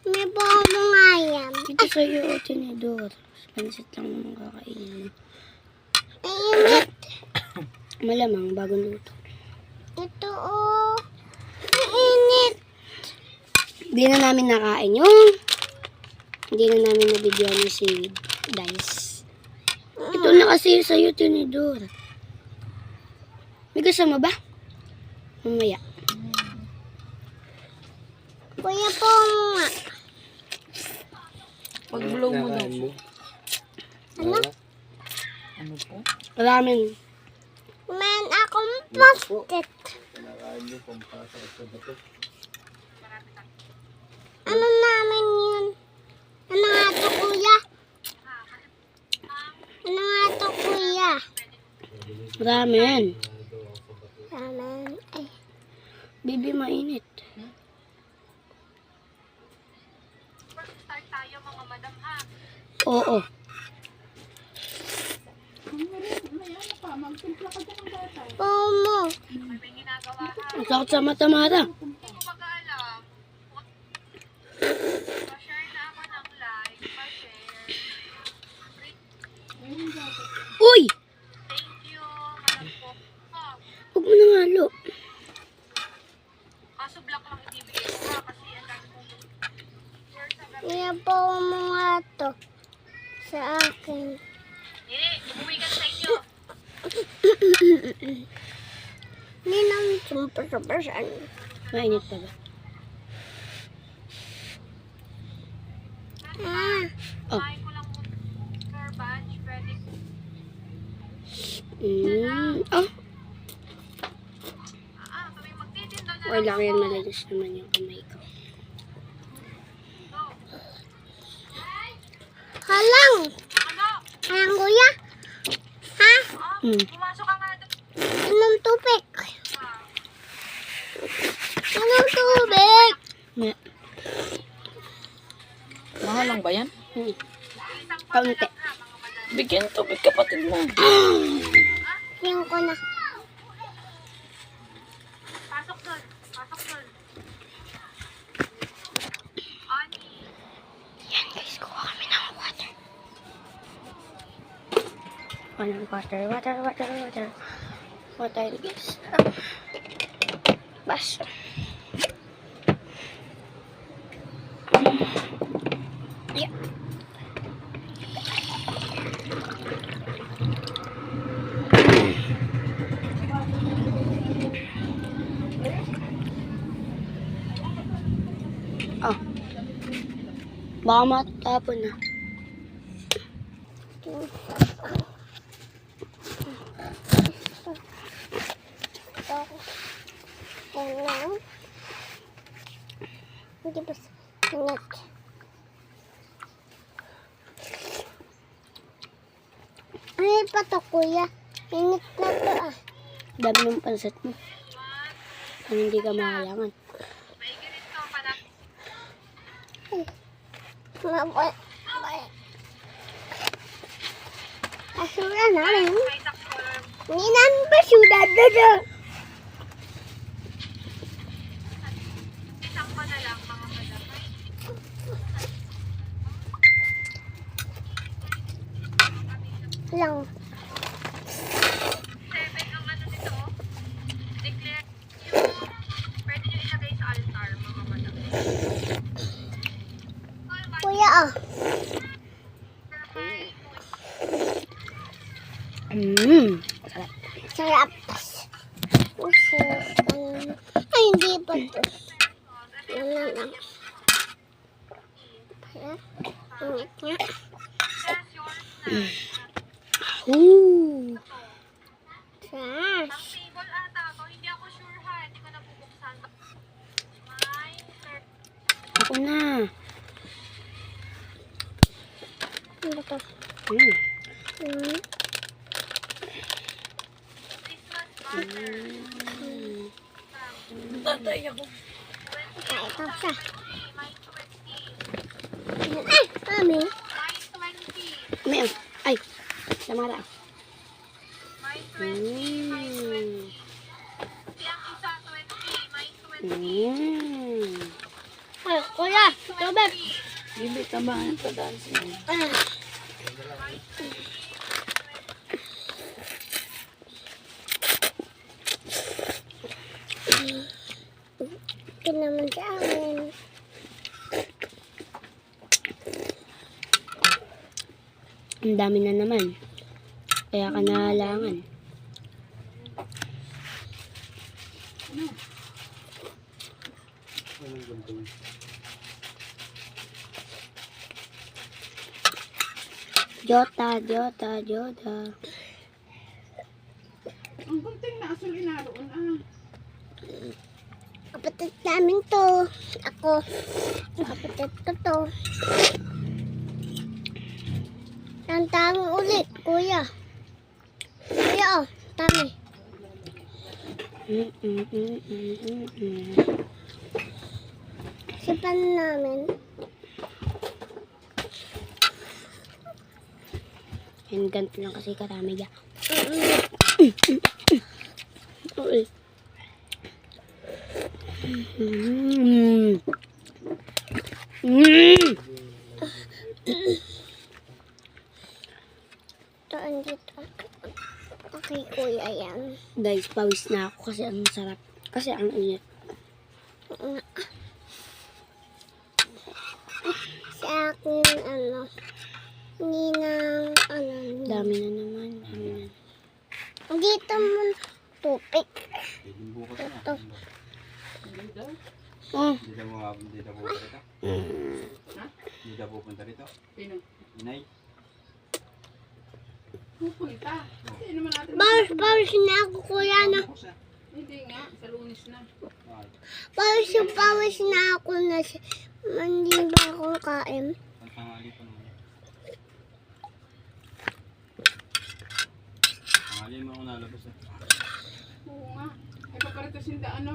May bomo nga yan. Ito sa'yo, tinidor. Pansit lang naman kakainin mo. Mainit. Malamang, bagong luto. Ito oh. Mainit. Hindi na namin nakain yung hindi na namin nabigyan ni si Dice. Ito na kasi sa'yo, tinidor. May kasama ba? Mamaya. Kuya po nga. Pag-blow mo daw. Ano? Ano po? Ramen. Man akong pastit. Ano namin yun? Ano nga to, kuya? Ano nga to, kuya? Ramen. Ramen. Ay. Bibi, mainit. Oo. Bomo. Ang sakit sa mata, Mara. Uy! Huwag mo nang halo. Kuya po mo nga to. Sa akin. Hindi namin sumpa-sumpa saan. Mainit pa ba? Ah. Oh. Oh. Wala ko yan, malagas naman yung kamay ko. Halang! Halang, kuya? Ha? Anong tubig? Anong tubig? Yeah. Mahal lang ba yan? Kaunti. Bigyan tubig kapatid mo. Yan ko na. Yan guys, kuha kami ng water. Water. Water guys. Bas. Yeah. Oh. Baka matapon na. Ano? Hindi ba sinat? Ano pa to, kuya? Init na to ah. Dami ng pansit mo. Kung hindi ka makalangan. Mabay. Asura namin. Hindi namin basura dodo. Lang. Kuya ah. Sarap. Sarap. Ay, hindi pa to. Wala lang. Init nga. Ooh. Trash. Ako na. Ano to? Tatay ako. Ay, ito siya. Ay, mami. May ay. Samara. Ay, kuya, tubig. Bibi, tabangan ka dahil siya. Ah. Ito naman sa amin. Ang dami na naman. Kaya ka nahalangan. Jota. Ang gunting na asul inaroon ah. Kapatid namin to. Ako. Kapatid ko to. Ang dami ulit, kuya. Kuya, oh. Dami. Sipan namin. Yan, ganito lang kasi karami ya. Ito, andito. Okay, kuya, yan. Guys, pawis na ako kasi ang sarap. Kasi ang init. Sa akin, hindi na, Dami na naman. dito mo tupik. Ito. Oh. Hindi na pupunta rito? Hindi na pupunta rito? Sino? Inay? Pupunta. Hindi naman natin. Bawis na ako, kuya, na. Hindi nga, sa Lunes na. Bawis na ako na siya. Hindi ba ako kain? Ang tangali pa naman. Tangali mo ako nalabas eh. Oo nga. Ay, paparito sinda ano?